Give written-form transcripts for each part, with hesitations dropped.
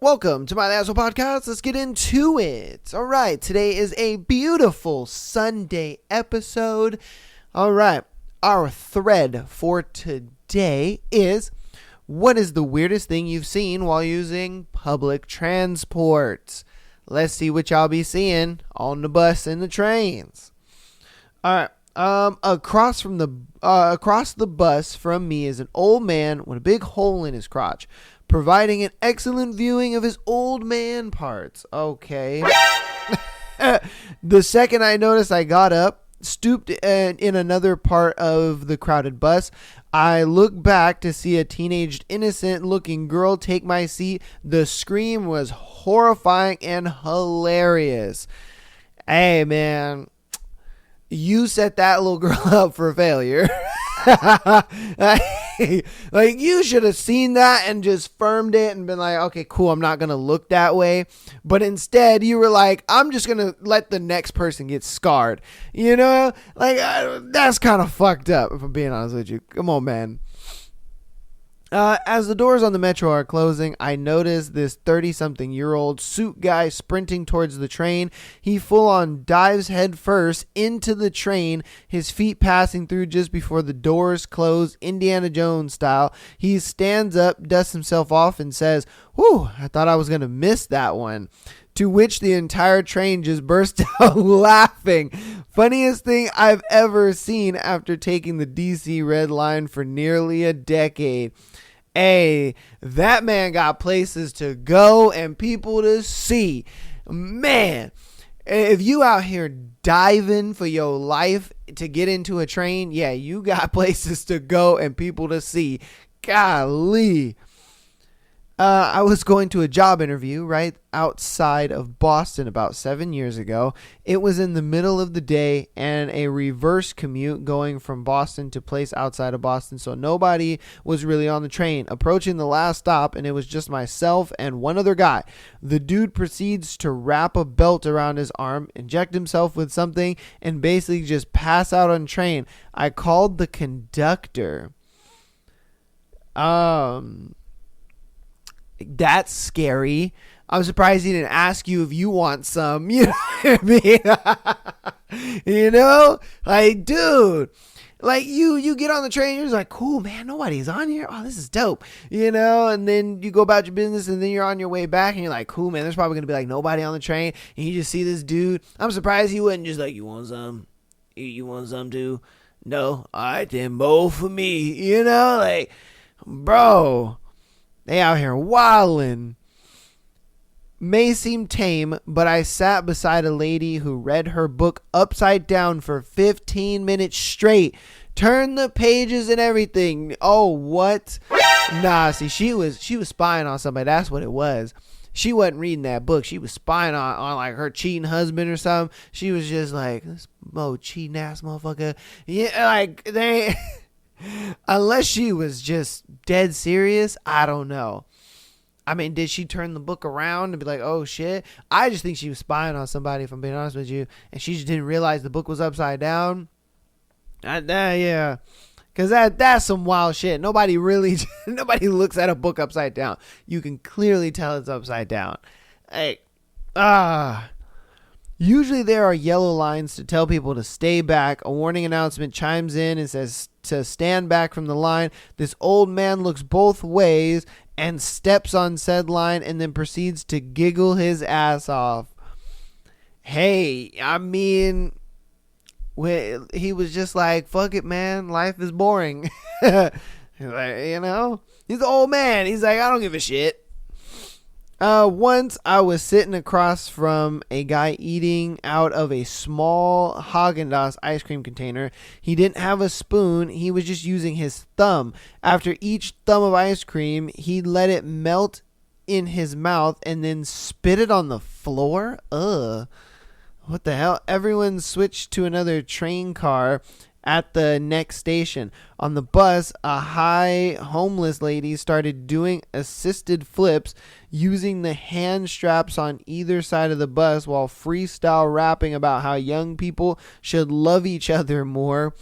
Welcome to my Asshole Podcast. Let's get into it. All right, today is a beautiful Sunday episode. All right, our thread for today is, what is the weirdest thing you've seen while using public transport? Let's see what y'all be seeing on the bus and the trains. All right. Across the bus from me is an old man with a big hole in his crotch, providing an excellent viewing of his old man parts. Okay. The second I noticed, I got up, stooped in another part of the crowded bus. I looked back to see a teenaged, innocent-looking girl take my seat. The scream was horrifying and hilarious. Hey, man. You set that little girl up for failure. Like, you should have seen that and just firmed it and been like, okay, cool, I'm not going to look that way. But instead, you were like, I'm just going to let the next person get scarred. You know? Like, that's kind of fucked up, if I'm being honest with you. Come on, man. As the doors on the metro are closing, I notice this 30-something-year-old suit guy sprinting towards the train. He full-on dives headfirst into the train, his feet passing through just before the doors close, Indiana Jones style. He stands up, dusts himself off, and says, "Whew, I thought I was going to miss that one." To which the entire train just burst out laughing. Funniest thing I've ever seen after taking the DC Red Line for nearly a decade. Hey, that man got places to go and people to see. Man, if you out here diving for your life to get into a train, yeah, you got places to go and people to see. Golly. I was going to a job interview right outside of Boston about 7 years ago. It was in the middle of the day and a reverse commute going from Boston to place outside of Boston, so nobody was really on the train. Approaching the last stop, and it was just myself and one other guy. The dude proceeds to wrap a belt around his arm, inject himself with something, and basically just pass out on train. I called the conductor. That's scary. I'm surprised he didn't ask you if you want some. You know what I mean? You know? Like, dude. Like, you get on the train, you're just like, cool, man, nobody's on here. Oh, this is dope. You know? And then you go about your business, and then you're on your way back, and you're like, cool, man, there's probably going to be, like, nobody on the train. And you just see this dude. I'm surprised he wouldn't just like, you want some? You want some too? No? All right, then, both for me. You know? Like, bro. They out here wildin'. May seem tame, but I sat beside a lady who read her book upside down for 15 minutes straight. Turned the pages and everything. Oh, what? Nah, see, she was spying on somebody. That's what it was. She wasn't reading that book. She was spying on like her cheating husband or something. She was just like, this cheating ass motherfucker. Yeah, like they... Unless she was just dead serious, I don't know. I mean, did she turn the book around and be like, oh shit? I just think she was spying on somebody, if I'm being honest with you, and she just didn't realize the book was upside down. Yeah. Because that's some wild shit. Nobody looks at a book upside down. You can clearly tell it's upside down. Usually there are yellow lines to tell people to stay back. A warning announcement chimes in and says to stand back from the line. This old man looks both ways and steps on said line and then proceeds to giggle his ass off. Hey, I mean, he was just like, fuck it, man. Life is boring. Like, you know, he's an old man. He's like, I don't give a shit. Once I was sitting across from a guy eating out of a small Haagen-Dazs ice cream container. He didn't have a spoon. He was just using his thumb. After each thumb of ice cream, he let it melt in his mouth and then spit it on the floor. Ugh. What the hell? Everyone switched to another train car at the next station. On the bus, a high homeless lady started doing assisted flips using the hand straps on either side of the bus while freestyle rapping about how young people should love each other more.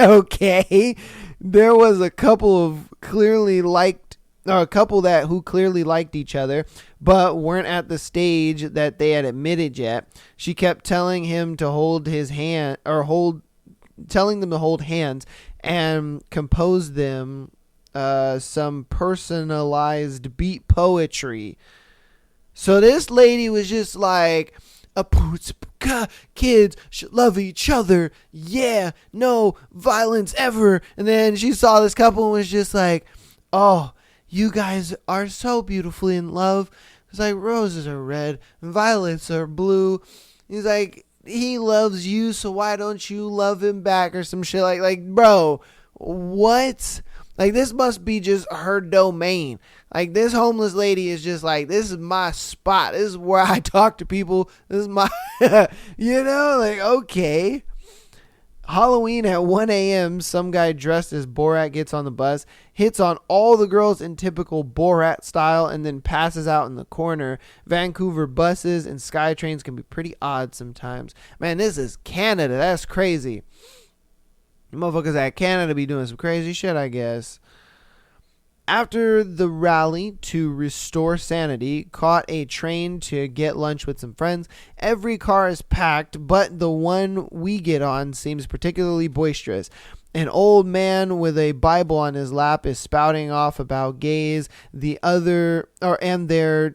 Okay. There was a couple of clearly liked a couple that who clearly liked each other but weren't at the stage that they had admitted yet. She kept telling him to hold his hand, or telling them to hold hands and compose them some personalized beat poetry. So this lady was just like, kids should love each other. Yeah, no violence ever. And then she saw this couple and was just like, oh, you guys are so beautifully in love. It's like roses are red and violets are blue. He's like, he loves you, so why don't you love him back or some shit like bro, what? Like, this must be just her domain. Like, this homeless lady is just like, this is my spot. This is where I talk to people. This is my, like, okay. Halloween at 1 a.m., some guy dressed as Borat gets on the bus, hits on all the girls in typical Borat style, and then passes out in the corner. Vancouver buses and SkyTrains can be pretty odd sometimes. Man, this is Canada. That's crazy. You motherfuckers at Canada be doing some crazy shit, I guess. After the rally to restore sanity, caught a train to get lunch with some friends. Every car is packed, but the one we get on seems particularly boisterous. An old man with a Bible on his lap is spouting off about gays, and their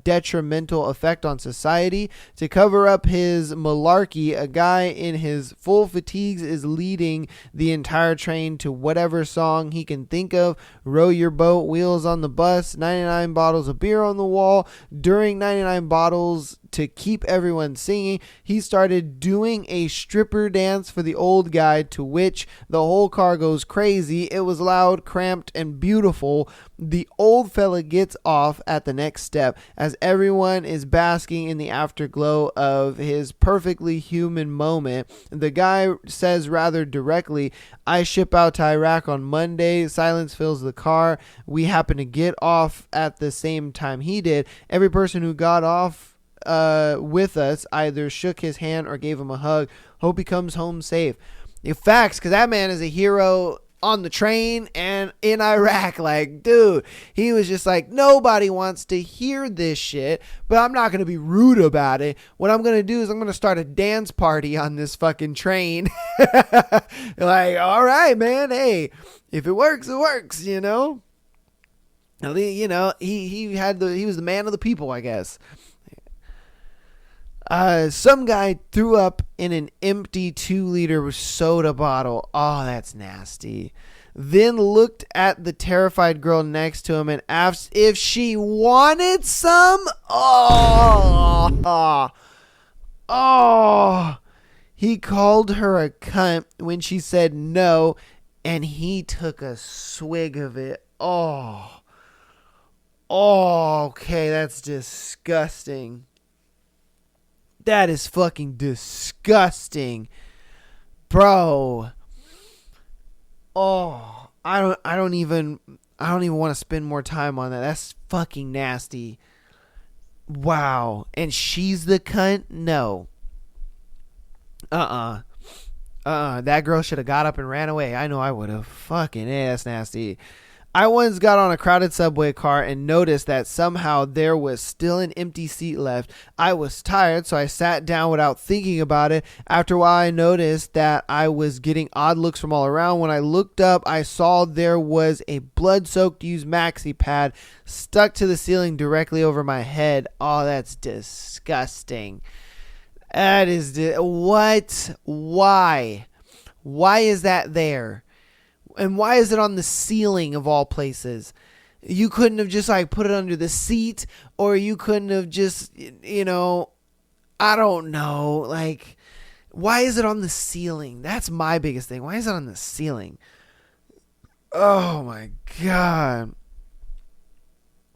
detrimental effect on society. To cover up his malarkey, a guy in his full fatigues is leading the entire train to whatever song he can think of. Row your boat, wheels on the bus, 99 bottles of beer on the wall. During 99 bottles, to keep everyone singing, he started doing a stripper dance for the old guy, to which the whole car goes crazy. It was loud, cramped, and beautiful. The old fella gets off at the next step as everyone is basking in the afterglow of his perfectly human moment. The guy says rather directly, I ship out to Iraq on Monday. Silence fills the car. We happen to get off at the same time he did. Every person who got off with us either shook his hand or gave him a hug. Hope he comes home safe. Facts, because that man is a hero on the train and in Iraq. Like, dude, he was just like, nobody wants to hear this shit, but I'm not going to be rude about it. What I'm going to do is I'm going to start a dance party on this fucking train. Like, all right, man. Hey, if it works, it works, you know? He was the man of the people, I guess. Some guy threw up in an empty 2-liter soda bottle. Oh, that's nasty. Then looked at the terrified girl next to him and asked if she wanted some. Oh. He called her a cunt when she said no, and he took a swig of it. Oh, okay, that's disgusting. That is fucking disgusting, bro. Oh, I don't even want to spend more time on that. That's fucking nasty. Wow. And she's the cunt? No. That girl should have got up and ran away. I know I would have. Fucking that's nasty. I once got on a crowded subway car and noticed that somehow there was still an empty seat left. I was tired, so I sat down without thinking about it. After a while, I noticed that I was getting odd looks from all around. When I looked up, I saw there was a blood-soaked used maxi pad stuck to the ceiling directly over my head. Oh, that's disgusting. That is... what? Why? Why is that there? And why is it on the ceiling of all places? You couldn't have just like put it under the seat, or you couldn't have just, I don't know. Like, why is it on the ceiling? That's my biggest thing. Why is it on the ceiling? Oh my God.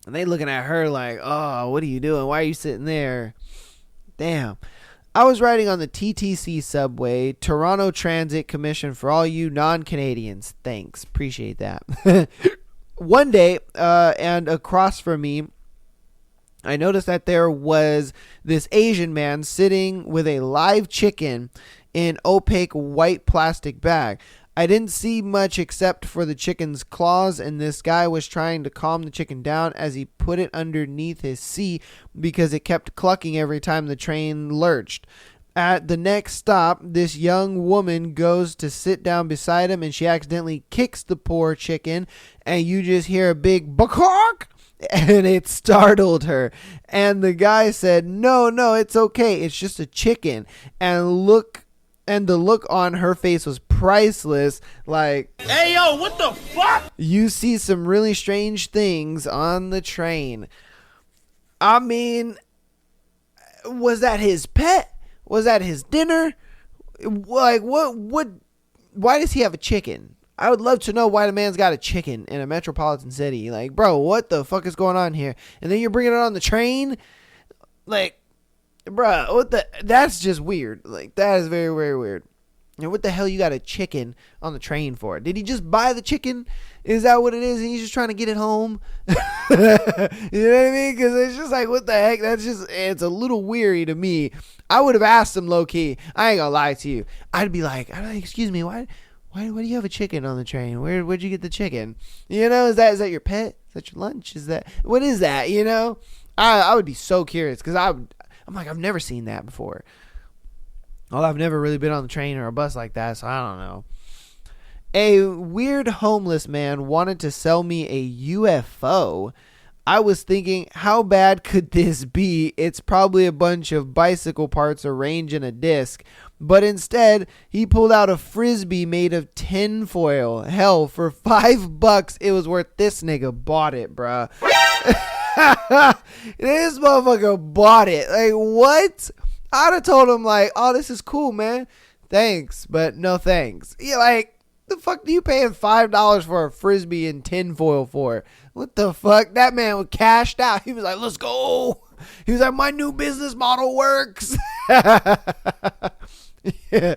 And they looking at her like, oh, what are you doing? Why are you sitting there? Damn. I was riding on the TTC subway, Toronto Transit Commission, for all you non-Canadians. Thanks. Appreciate that. One day, and across from me, I noticed that there was this Asian man sitting with a live chicken in opaque white plastic bag. I didn't see much except for the chicken's claws, and this guy was trying to calm the chicken down as he put it underneath his seat because it kept clucking every time the train lurched. At the next stop, this young woman goes to sit down beside him, and she accidentally kicks the poor chicken, and you just hear a big "Bakawk!" and it startled her. And the guy said, no, it's okay. It's just a chicken. And the look on her face was priceless. Like, hey, yo, what the fuck? You see some really strange things on the train. I mean, was that his pet? Was that his dinner? Like, what, why does he have a chicken? I would love to know why the man's got a chicken in a metropolitan city. Like, bro, what the fuck is going on here? And then you're bringing it on the train? Like, bro, that's just weird. Like, that is very, very weird. And what the hell you got a chicken on the train for? Did he just buy the chicken? Is that what it is? And he's just trying to get it home? You know what I mean? Because it's just like, what the heck? It's a little weary to me. I would have asked him low key. I ain't gonna lie to you. I'd be like, excuse me, why do you have a chicken on the train? Where'd you get the chicken? You know, is that your pet? Is that your lunch? What is that? You know, I would be so curious because I'm like, I've never seen that before. Well, I've never really been on the train or a bus like that, so I don't know. A weird homeless man wanted to sell me a UFO. I was thinking, how bad could this be? It's probably a bunch of bicycle parts arranged in a disc. But instead, he pulled out a frisbee made of tinfoil. Hell, for $5, it was worth. This nigga bought it, bruh. This motherfucker bought it. Like, what? I'd have told him, like, oh, this is cool, man. Thanks, but no thanks. Yeah, like, the fuck do you paying $5 for a frisbee in tinfoil for? What the fuck? That man was cashed out. He was like, let's go. He was like, my new business model works. Yeah.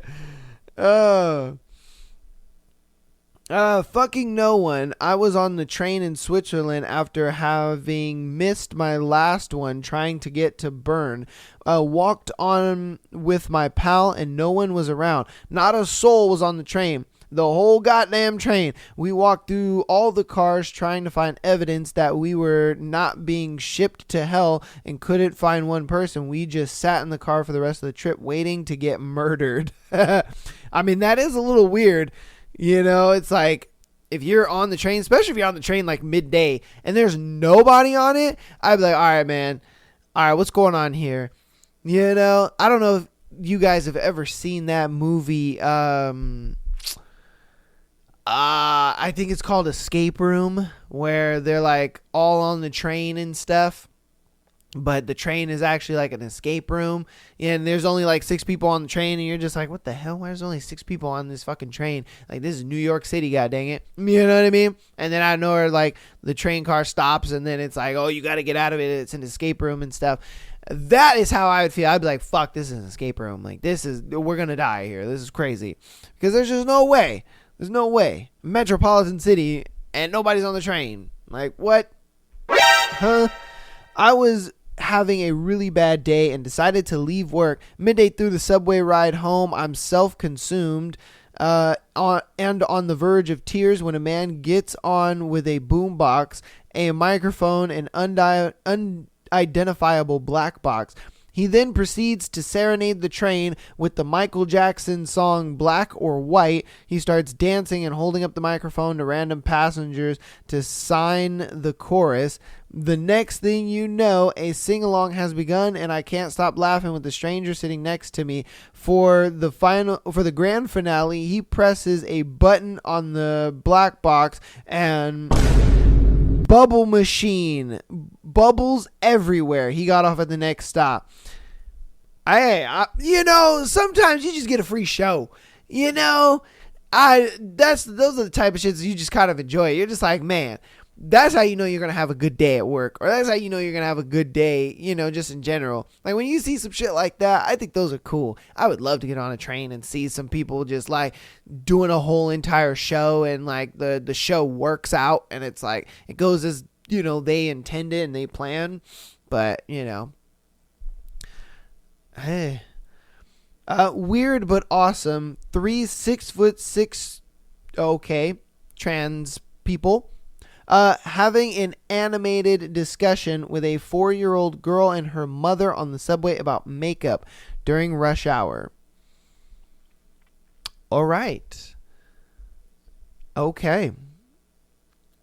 Fucking no one. I was on the train in Switzerland after having missed my last one trying to get to Bern. Walked on with my pal and no one was around. Not a soul was on the train. The whole goddamn train. We walked through all the cars trying to find evidence that we were not being shipped to hell and couldn't find one person. We just sat in the car for the rest of the trip waiting to get murdered. I mean, that is a little weird. You know, it's like, if you're on the train, especially if you're on the train like midday and there's nobody on it, I'd be like, all right, man. All right, what's going on here? You know, I don't know if you guys have ever seen that movie. I think it's called Escape Room, where they're like all on the train and stuff. But the train is actually like an escape room, and there's only like 6 people on the train, and you're just like, what the hell? Why there's only 6 people on this fucking train? Like, this is New York City, god dang it. You know what I mean? And then I know where like the train car stops, and then it's like, oh, you got to get out of it. It's an escape room and stuff. That is how I would feel. I'd be like, fuck, this is an escape room. Like, we're going to die here. This is crazy. Because there's just no way. There's no way. Metropolitan city, and nobody's on the train. Like, what? Huh? I was having a really bad day and decided to leave work. Midday through the subway ride home, I'm self-consumed and on the verge of tears when a man gets on with a boombox, a microphone, and unidentifiable black box. He then proceeds to serenade the train with the Michael Jackson song Black or White. He starts dancing and holding up the microphone to random passengers to sign the chorus. The next thing you know, a sing-along has begun, and I can't stop laughing with the stranger sitting next to me. For the grand finale, he presses a button on the black box and bubble machine. Bubbles everywhere. He got off at the next stop. You know, sometimes you just get a free show. You know, those are the type of shits you just kind of enjoy. You're just like, man, that's how you know you're going to have a good day at work. Or that's how you know you're going to have a good day, you know, just in general. Like, when you see some shit like that, I think those are cool. I would love to get on a train and see some people just, like, doing a whole entire show, and, like, the show works out, and it's, like, it goes as, you know, they intended and they plan. But, you know. Hey. Weird but awesome. 3 6'6" okay, trans people, having an animated discussion with a 4-year-old girl and her mother on the subway about makeup during rush hour. All right. Okay.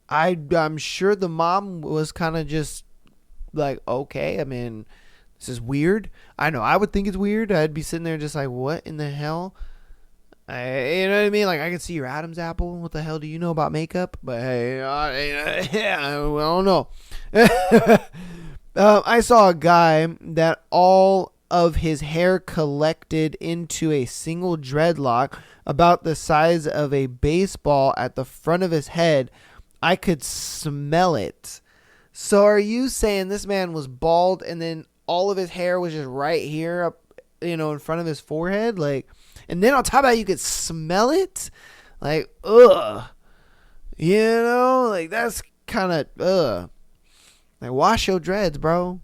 I'm sure the mom was kind of just like, okay, I mean, this is weird. I know I would think it's weird. I'd be sitting there just like, what in the hell? You know what I mean? Like, I can see your Adam's apple. What the hell do you know about makeup? But hey, yeah, I don't know. I saw a guy that all of his hair collected into a single dreadlock about the size of a baseball at the front of his head. I could smell it. So are you saying this man was bald and then all of his hair was just right here up, in front of his forehead? Like, and then on top of that, you could smell it? Like, ugh. Like, that's kind of, ugh. Like, wash your dreads, bro.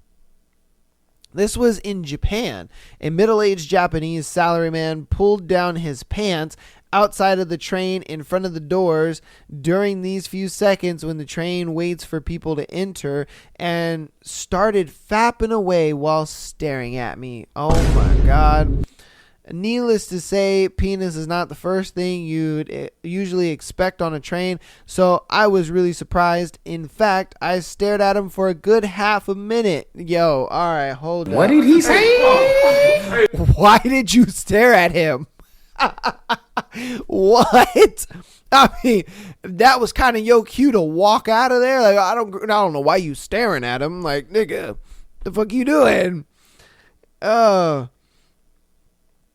This was in Japan. A middle-aged Japanese salaryman pulled down his pants outside of the train in front of the doors during these few seconds when the train waits for people to enter and started fapping away while staring at me. Oh my God. Needless to say, penis is not the first thing you'd usually expect on a train, so I was really surprised. In fact, I stared at him for a good half a minute. Yo, all right, hold on. What did he say? Why did you stare at him? What? I mean, that was kind of your cue to walk out of there. Like, I don't know why you staring at him. Like, nigga, the fuck you doing?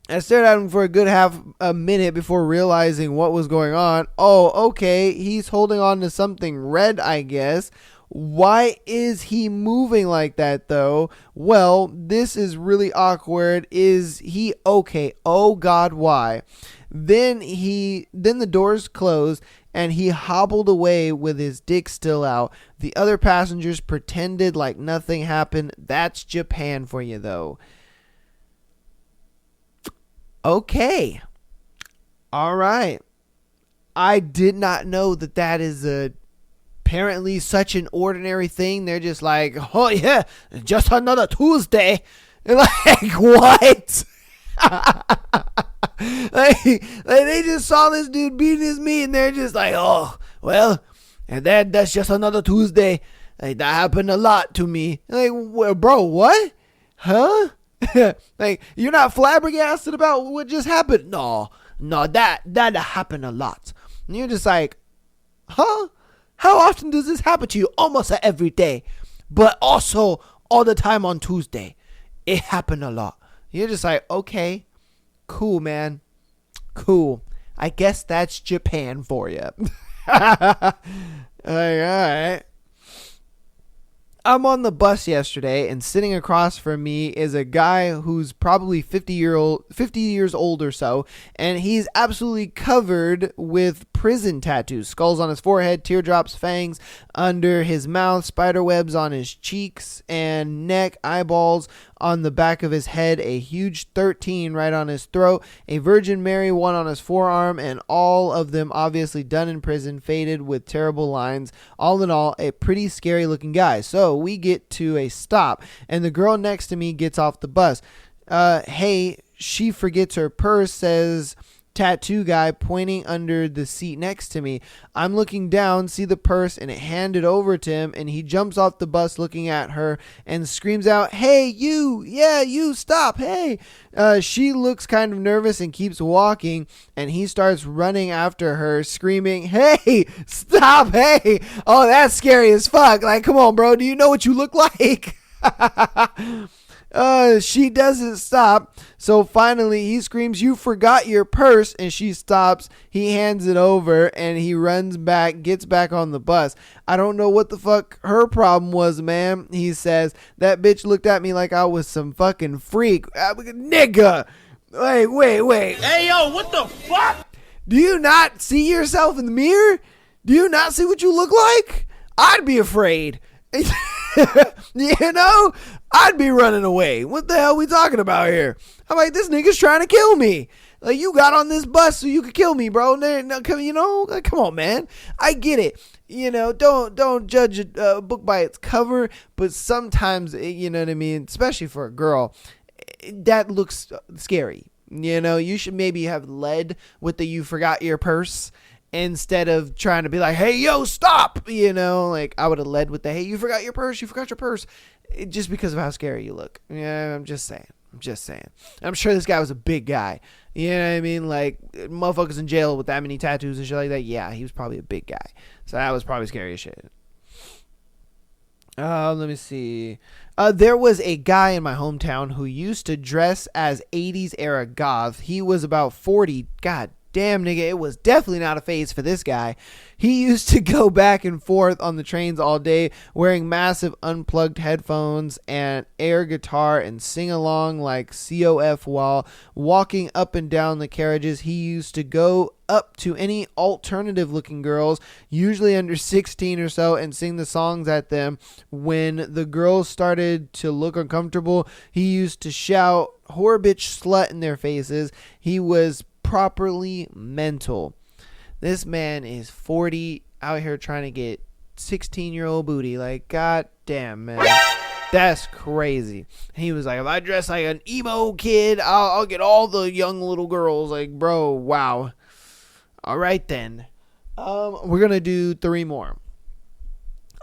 I stared at him for a good half a minute before realizing what was going on. Oh, okay. He's holding on to something red, I guess. Why is he moving like that, though? Well, this is really awkward. Is he okay? Oh, God, why? Then the doors closed and he hobbled away with his dick still out. The other passengers pretended like nothing happened. That's Japan for you, though. Okay. All right. I did not know that is apparently such an ordinary thing. They're just like, oh yeah, just another Tuesday. Like, what? like they just saw this dude beating his meat and they're just like, oh, well, and that's just another Tuesday. Like, that happened a lot to me. Like, well, bro, what? Huh? Like, you're not flabbergasted about what just happened? No, that happened a lot. And you're just like, huh? How often does this happen to you? Almost every day, but also all the time on Tuesday. It happened a lot. You're just like, okay, cool, man, cool. I guess that's Japan for you. Like, all right. I'm on the bus yesterday, and sitting across from me is a guy who's probably 50 years old or so, and he's absolutely covered with prison tattoos. Skulls on his forehead, teardrops, fangs under his mouth, spider webs on his cheeks and neck, eyeballs on the back of his head, a huge 13 right on his throat, a Virgin Mary one on his forearm, and all of them obviously done in prison, faded with terrible lines. All in all, a pretty scary looking guy. So we get to a stop, and the girl next to me gets off the bus. Hey, she forgets her purse, says tattoo guy, pointing under the seat next to me. I'm looking down, see the purse, and hand it over to him, and he jumps off the bus looking at her and screams out, hey, you, yeah, you, stop, hey. She looks kind of nervous and keeps walking, and he starts running after her, screaming, hey, stop, hey. Oh, that's scary as fuck. Like, come on, bro, do you know what you look like? She doesn't stop. So finally he screams, you forgot your purse, and she stops. He hands it over and he runs back, gets back on the bus. I don't know what the fuck her problem was, man. He says, that bitch looked at me like I was some fucking freak. Nigga. Wait. Hey, yo, what the fuck? Do you not see yourself in the mirror? Do you not see what you look like? I'd be afraid. You know, I'd be running away. What the hell are we talking about here? I'm like, this nigga's trying to kill me. Like, you got on this bus so you could kill me, bro. No, you know, like, come on, man. I get it. You know, don't judge a book by its cover, but sometimes, you know what I mean, especially for a girl, that looks scary. You know, you should maybe have led with the "you forgot your purse" instead of trying to be like, "Hey, yo, stop!" You know, like, I would have led with the "Hey, you forgot your purse, you forgot your purse," just because of how scary you look. Yeah, I'm just saying. I'm sure this guy was a big guy. You know what I mean? Like, motherfuckers in jail with that many tattoos and shit like that. Yeah, he was probably a big guy. So that was probably scary as shit. Let me see. There was a guy in my hometown who used to dress as 80s era goth. He was about 40. God damn, nigga, it was definitely not a phase for this guy. He used to go back and forth on the trains all day wearing massive unplugged headphones and air guitar and sing along like COF while walking up and down the carriages. He used to go up to any alternative looking girls, usually under 16 or so, and sing the songs at them. When the girls started to look uncomfortable, he used to shout "whore, bitch, slut" in their faces. He was properly mental. This man is 40 out here trying to get 16-year-old booty. Like, god damn, man. That's crazy. He was like, if I dress like an emo kid, I'll get all the young little girls. Like, bro, wow. All right, then. We're going to do 3 more.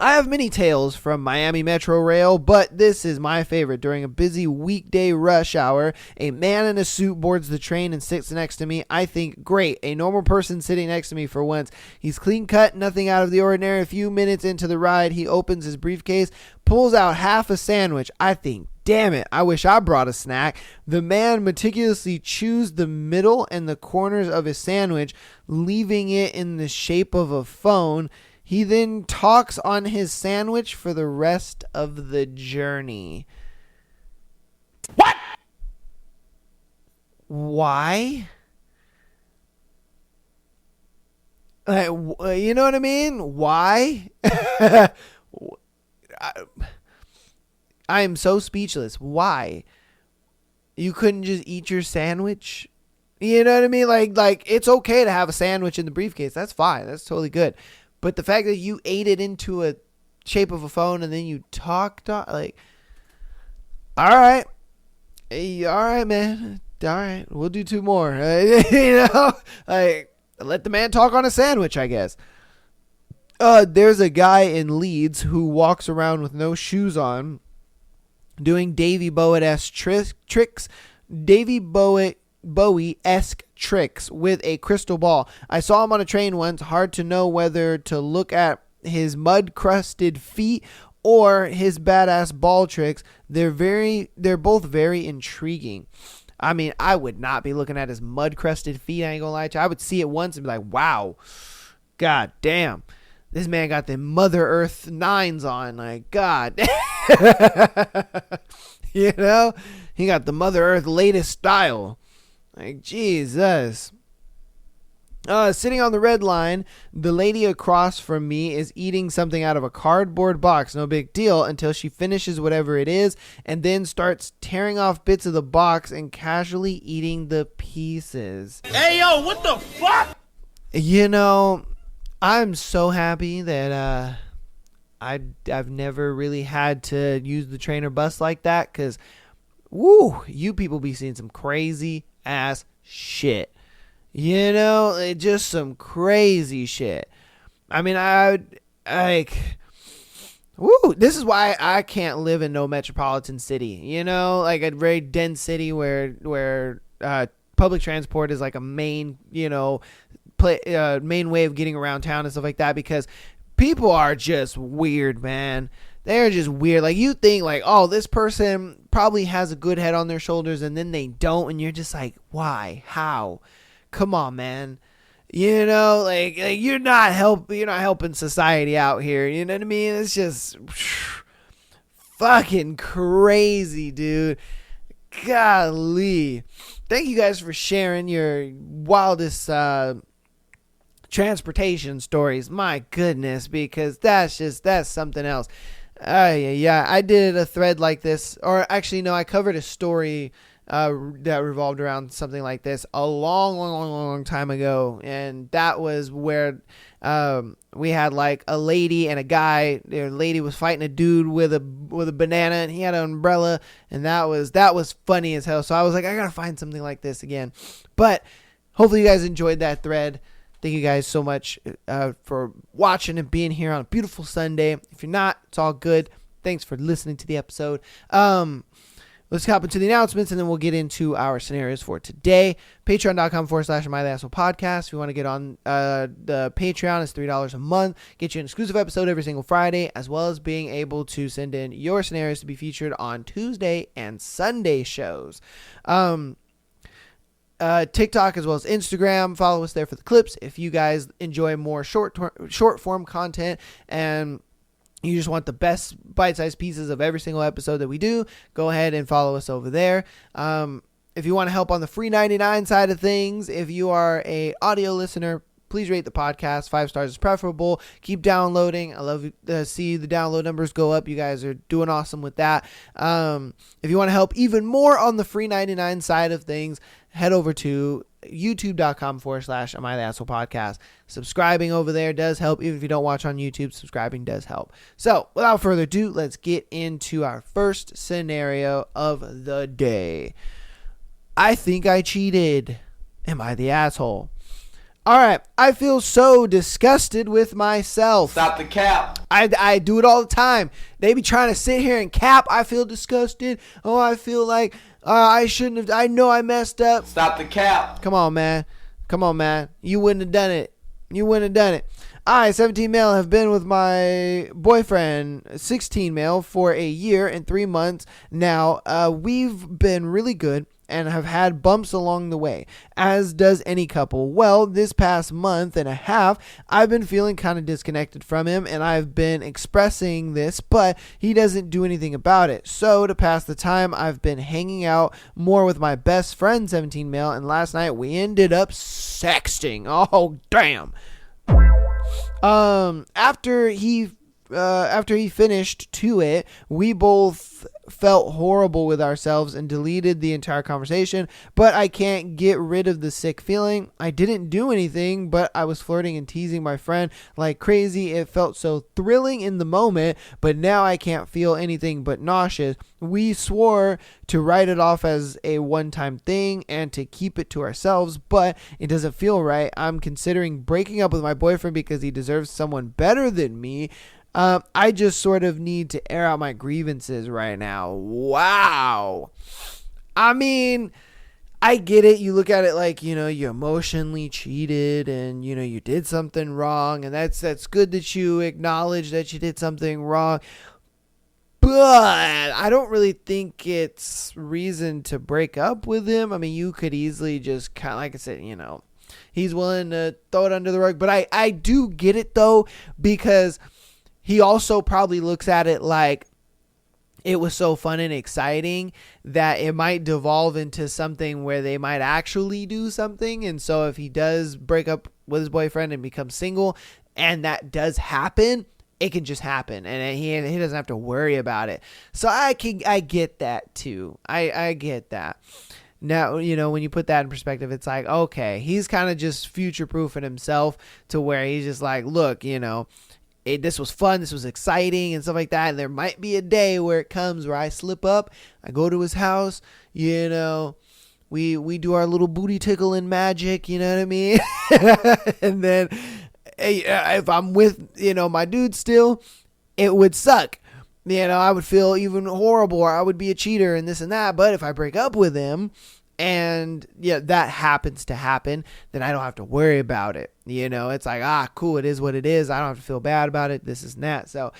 I have many tales from Miami Metro Rail, but this is my favorite. During a busy weekday rush hour, a man in a suit boards the train and sits next to me. I think, great, a normal person sitting next to me for once. He's clean cut, nothing out of the ordinary. A few minutes into the ride, he opens his briefcase, pulls out half a sandwich. I think, damn it, I wish I brought a snack. The man meticulously chews the middle and the corners of his sandwich, leaving it in the shape of a phone. He then talks on his sandwich for the rest of the journey. What? Why? You know what I mean? Why? I am so speechless. Why? You couldn't just eat your sandwich? You know what I mean? Like it's okay to have a sandwich in the briefcase. That's fine. That's totally good. But the fact that you ate it into a shape of a phone and then you talked, like, all right. Hey, all right, man. All right. We'll do 2 more. You know, like, let the man talk on a sandwich, I guess. There's a guy in Leeds who walks around with no shoes on doing Davy Bowie-esque tricks. Davy Bowie-esque tricks with a crystal ball. I saw him on a train once. Hard to know whether to look at his mud-crusted feet or his badass ball tricks. They're both very intriguing. I mean, I would not be looking at his mud-crusted feet, I ain't gonna lie to you. I would see it once and be like, wow, god damn. This man got the Mother Earth 9s on. Like, god. You know? He got the Mother Earth latest style. Like, Jesus. Sitting on the red line, the lady across from me is eating something out of a cardboard box. No big deal until she finishes whatever it is and then starts tearing off bits of the box and casually eating the pieces. Hey, yo, what the fuck? You know, I'm so happy that I've never really had to use the train or bus like that, because, woo, you people be seeing some crazy ass shit. You know, just some crazy shit. I mean, this is why I can't live in no metropolitan city. You know, like a very dense city where public transport is like a main, you know, main way of getting around town and stuff like that, because people are just weird, man. They're just weird. Like, you think like, oh, this person probably has a good head on their shoulders, and then they don't, and you're just like, why? How? Come on, man. You know, like you're not helping society out here. You know what I mean? It's just fucking crazy, dude. Golly. Thank you guys for sharing your wildest transportation stories. My goodness, because that's something else. Yeah, I did a thread like this, or actually no, I covered a story that revolved around something like this a long time ago, and that was where we had like a lady and a guy. The lady was fighting a dude with a banana, and he had an umbrella, and that was funny as hell. So I was like, I gotta find something like this again. But hopefully you guys enjoyed that thread. Thank you guys so much for watching and being here on a beautiful Sunday. If you're not, it's all good. Thanks for listening to the episode. Let's hop into the announcements, and then we'll get into our scenarios for today. Patreon.com/MyTheAsshole Podcast. If you want to get on the Patreon, it's $3 a month. Get you an exclusive episode every single Friday, as well as being able to send in your scenarios to be featured on Tuesday and Sunday shows. TikTok as well as Instagram. Follow us there for the clips. If you guys enjoy more short form content and you just want the best bite-sized pieces of every single episode that we do, go ahead and follow us over there. If you want to help on the free 99 side of things, if you are a audio listener, please rate the podcast. 5 stars is preferable. Keep downloading. I love to see the download numbers go up. You guys are doing awesome with that. If you want to help even more on the free 99 side of things, head over to youtube.com/Am I the Asshole Podcast. Subscribing over there does help. Even if you don't watch on YouTube, subscribing does help. So without further ado, let's get into our first scenario of the day. I think I cheated. Am I the asshole? All right. I feel so disgusted with myself. Stop the cap. I do it all the time. They be trying to sit here and cap. I feel disgusted. Oh, I feel like I shouldn't have. I know I messed up. Stop the cap. Come on, man. You wouldn't have done it. I, 17 male, have been with my boyfriend, 16 male, for a year and 3 months now. We've been really good and have had bumps along the way, as does any couple. Well, this past month and a half, I've been feeling kind of disconnected from him, and I've been expressing this, but he doesn't do anything about it. So to pass the time, I've been hanging out more with my best friend, 17 male, and last night we ended up sexting. Oh, damn. After he finished to it, we both felt horrible with ourselves and deleted the entire conversation, but I can't get rid of the sick feeling. I didn't do anything, but I was flirting and teasing my friend like crazy. It felt so thrilling in the moment, but now I can't feel anything but nauseous. We swore to write it off as a one-time thing and to keep it to ourselves, but it doesn't feel right. I'm considering breaking up with my boyfriend because he deserves someone better than me. I just sort of need to air out my grievances right now. Wow. I mean, I get it. You look at it like, you emotionally cheated and, you did something wrong. And that's good that you acknowledge that you did something wrong. But I don't really think it's reason to break up with him. I mean, you could easily just kind of, like I said, he's willing to throw it under the rug. But I do get it, though, because he also probably looks at it like it was so fun and exciting that it might devolve into something where they might actually do something. And so if he does break up with his boyfriend and become single, and that does happen, it can just happen, and he doesn't have to worry about it. So I get that too. I get that. Now, when you put that in perspective, it's like, okay, he's kind of just future-proofing himself to where he's just like, look, this was fun, this was exciting and stuff like that. And there might be a day where it comes where I slip up, I go to his house, we do our little booty tickling magic, you know what I mean? And then if I'm with, my dude still, it would suck. I would feel even horrible, or I would be a cheater and this and that. But if I break up with him and that happens to happen, then I don't have to worry about it. It's like, cool, it is what it is. I don't have to feel bad about it. This is that. So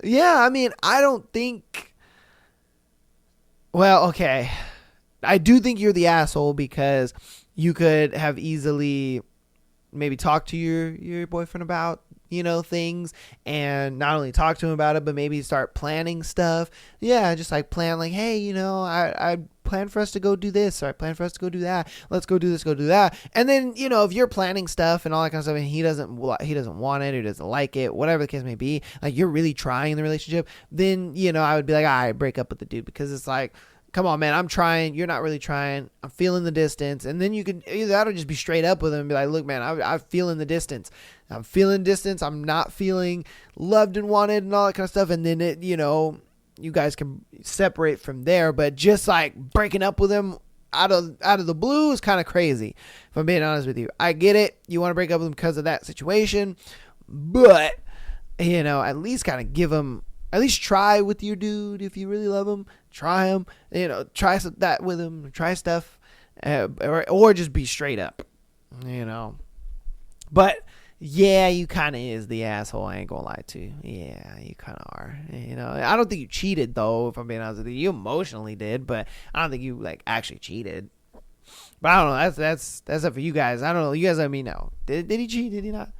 I mean, I don't think, well, okay. I do think you're the asshole because you could have easily maybe talked to your boyfriend about, things, and not only talk to him about it, but maybe start planning stuff. Yeah, just like plan, like, hey, I plan for us to go do this, or I plan for us to go do that. Let's go do this, go do that. And then, if you're planning stuff and all that kind of stuff, and he doesn't want it or doesn't like it, whatever the case may be, like you're really trying in the relationship, then, I would be like, all right, break up with the dude, because it's like, come on, man, I'm trying. You're not really trying. I'm feeling the distance. And then you can either that or just be straight up with him and be like, look, man, I'm feeling the distance. I'm feeling distance. I'm not feeling loved and wanted and all that kind of stuff. And then it, you guys can separate from there. But just like breaking up with him out of the blue is kind of crazy, if I'm being honest with you. I get it. You want to break up with him because of that situation. But, at least kind of give him, at least try with your dude if you really love him. Try him, try that with him. Try stuff, or just be straight up, But yeah, you kind of is the asshole. I ain't gonna lie to you. Yeah, you kind of are. I don't think you cheated though. If I'm being honest with you, you emotionally did, but I don't think you like actually cheated. But I don't know. That's up for you guys. I don't know. You guys let me know. Did he cheat? Did he not?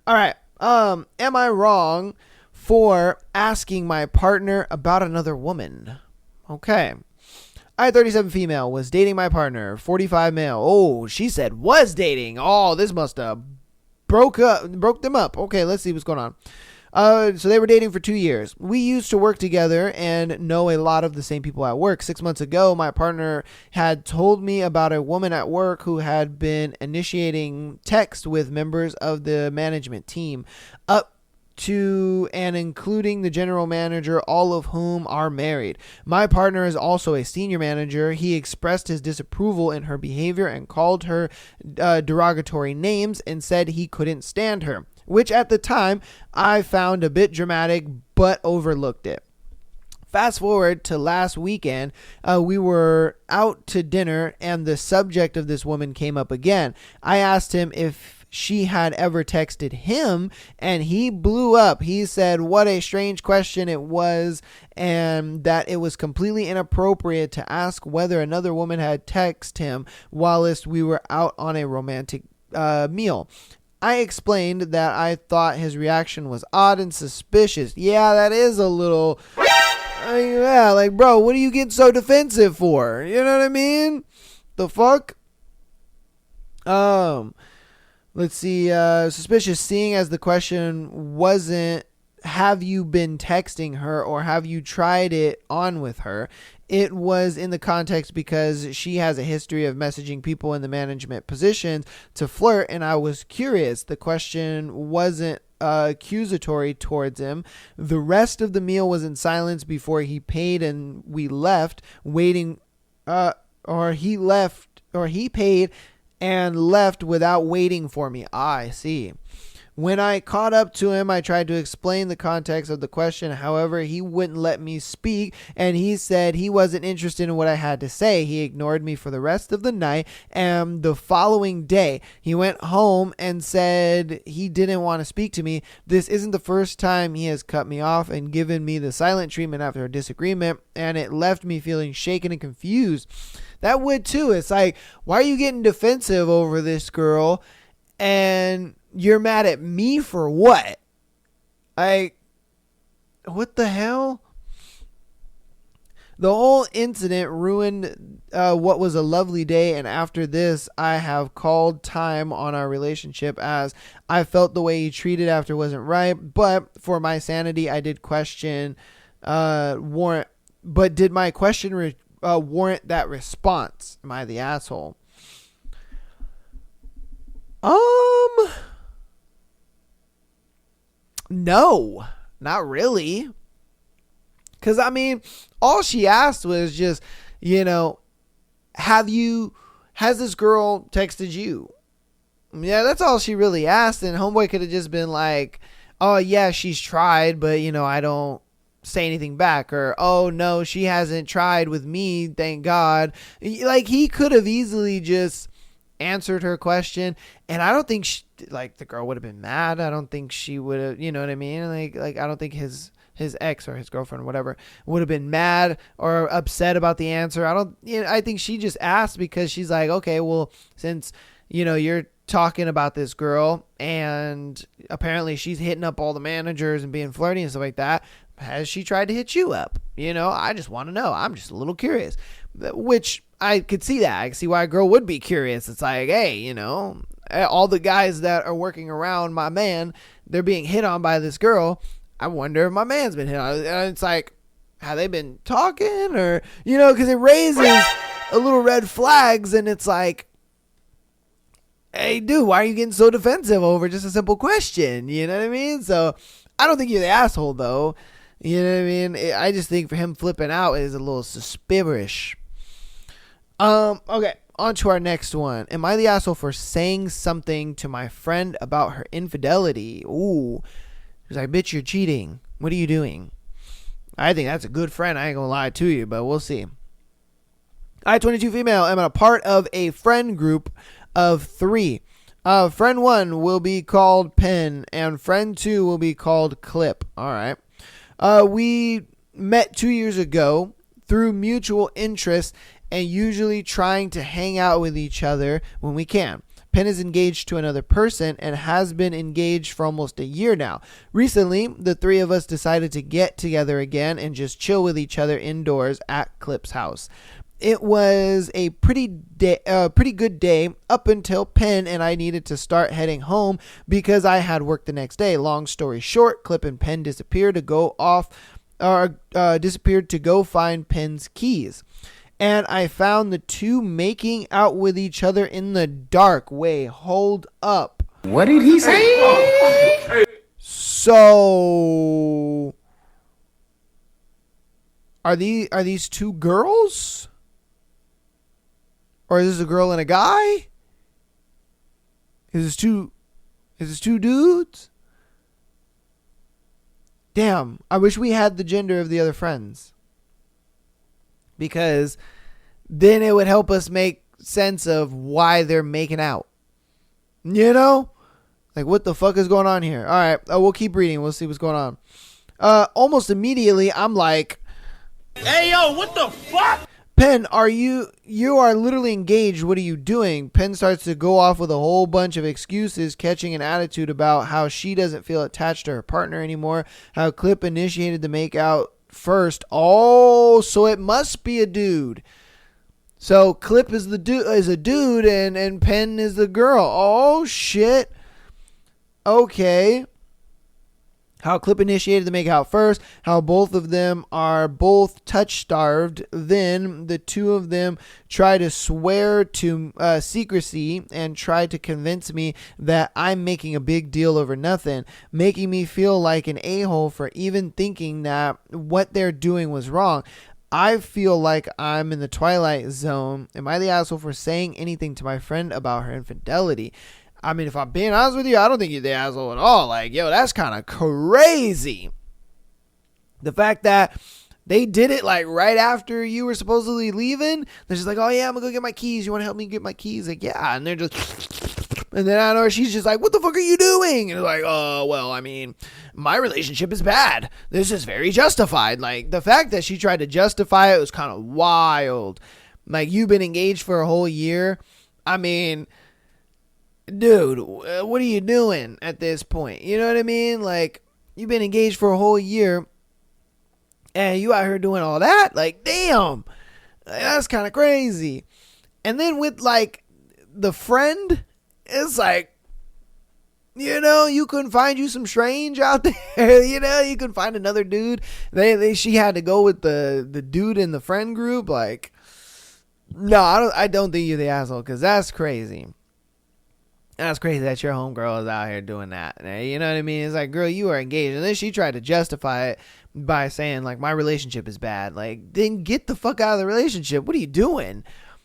All right. Am I wrong for asking my partner about another woman? Okay. I, 37 female, was dating my partner, 45 male. Oh, she said was dating. Oh, this must have broke them up. Okay, let's see what's going on. So they were dating for 2 years. We used to work together and know a lot of the same people at work. 6 months ago, my partner had told me about a woman at work who had been initiating text with members of the management team up to and including the general manager, all of whom are married. My partner is also a senior manager. He expressed his disapproval in her behavior and called her derogatory names and said he couldn't stand her, which at the time I found a bit dramatic but overlooked it. Fast forward to last weekend, we were out to dinner and the subject of this woman came up again. I asked him if she had ever texted him and he blew up. He said what a strange question it was and that it was completely inappropriate to ask whether another woman had texted him whilst we were out on a romantic meal. I explained that I thought his reaction was odd and suspicious. Yeah, that is a little... yeah, like, bro, what are you getting so defensive for? You know what I mean? The fuck? Let's see. Suspicious, seeing as the question wasn't, have you been texting her or have you tried it on with her? It was in the context because she has a history of messaging people in the management positions to flirt, and I was curious. The question wasn't accusatory towards him. The rest of the meal was in silence before he paid and we left waiting, or he paid and left without waiting for me. I see. When I caught up to him, I tried to explain the context of the question. However, he wouldn't let me speak, and he said he wasn't interested in what I had to say. He ignored me for the rest of the night, and the following day, he went home and said he didn't want to speak to me. This isn't the first time he has cut me off and given me the silent treatment after a disagreement, and it left me feeling shaken and confused. That would too. It's like, why are you getting defensive over this girl? And you're mad at me for what? Like, what the hell? The whole incident ruined what was a lovely day, and after this, I have called time on our relationship as I felt the way he treated after wasn't right, but for my sanity, I did question warrant that response? Am I the asshole? No, not really. Because, I mean, all she asked was just, has this girl texted you? Yeah, that's all she really asked. And homeboy could have just been like, oh, yeah, she's tried, but, I don't say anything back. Or, oh, no, she hasn't tried with me, thank God. Like, he could have easily just answered her question, and I don't think the girl would have been mad. I don't think she would have, you know what I mean? Like I don't think his ex or his girlfriend or whatever would have been mad or upset about the answer. I think she just asked because she's like, okay, well, since you're talking about this girl and apparently she's hitting up all the managers and being flirty and stuff like that, has she tried to hit you up? I just want to know. I'm just a little curious, which I could see that. I could see why a girl would be curious. It's like, hey, all the guys that are working around my man, they're being hit on by this girl. I wonder if my man's been hit on. And it's like, have they been talking, or, because it raises a little red flags, and it's like, hey, dude, why are you getting so defensive over just a simple question? You know what I mean? So I don't think you're the asshole, though. You know what I mean? I just think for him flipping out is a little suspicious. Okay, on to our next one. Am I the asshole for saying something to my friend about her infidelity? Ooh. She's like, bitch, you're cheating. What are you doing? I think that's a good friend. I ain't gonna lie to you, but we'll see. I, 22 female, am a part of a friend group of 3. Friend 1 will be called Pen, and friend 2 will be called Clip. All right. We met 2 years ago through mutual interest and usually trying to hang out with each other when we can. Pen is engaged to another person and has been engaged for almost a year now. Recently, the 3 of us decided to get together again and just chill with each other indoors at Clip's house. It was a pretty good day up until Pen and I needed to start heading home because I had work the next day. Long story short, Clip and Pen disappeared to go find Pen's keys. And I found the 2 making out with each other in the dark. Wait, hold up. What did he say? So, are these 2 girls? Or is this a girl and a guy? Is this two dudes? Damn, I wish we had the gender of the other friends. Because then it would help us make sense of why they're making out. You know? Like, what the fuck is going on here? All right, we'll keep reading. We'll see what's going on. Almost immediately, I'm like, Hey, yo, what the fuck? Pen, you are literally engaged. What are you doing? Pen starts to go off with a whole bunch of excuses, catching an attitude about how she doesn't feel attached to her partner anymore, how Clip initiated the make out first. Oh, so it must be a dude. So Clip is a dude and Pen is the girl. Oh shit. Okay. How Clip initiated the make out first, how both of them are both touch starved. Then the 2 of them try to swear to secrecy and try to convince me that I'm making a big deal over nothing, making me feel like an a-hole for even thinking that what they're doing was wrong. I feel like I'm in the twilight zone. Am I the asshole for saying anything to my friend about her infidelity? I mean, if I'm being honest with you, I don't think you're the asshole at all. Like, yo, that's kind of crazy. The fact that they did it, like, right after you were supposedly leaving. They're just like, oh, yeah, I'm going to go get my keys. You want to help me get my keys? Like, yeah. And they're just... And then I know she's just like, what the fuck are you doing? And it's like, oh, well, I mean, my relationship is bad. This is very justified. Like, the fact that she tried to justify it was kind of wild. Like, you've been engaged for a whole year. I mean... Dude, what are you doing at this point? You know what I mean? Like, you've been engaged for a whole year and you out here doing all that? Like, damn, that's kind of crazy. And then with, like, the friend, it's like, you couldn't find you some strange out there. You couldn't find another dude. She had to go with the dude in the friend group. Like, no, I don't think you're the asshole, because that's crazy. That's crazy that your homegirl is out here doing that. You know what I mean? It's like, girl, you are engaged. And then she tried to justify it by saying, like, my relationship is bad. Like, then get the fuck out of the relationship. What are you doing?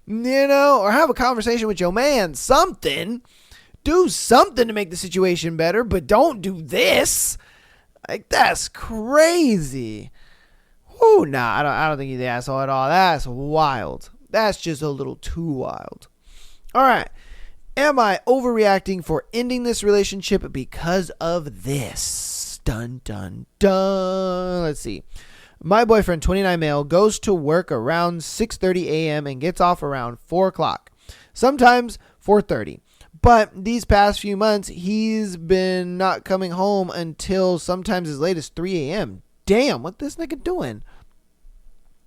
Or have a conversation with your man. Something. Do something to make the situation better, but don't do this. Like, that's crazy. Whew, nah, I don't think you're the asshole at all. That's wild. That's just a little too wild. All right. Am I overreacting for ending this relationship because of this? Dun, dun, dun. Let's see. My boyfriend, 29 male, goes to work around 6:30 a.m. and gets off around 4 o'clock. Sometimes 4:30. But these past few months, he's been not coming home until sometimes as late as 3 a.m. Damn, what this nigga doing?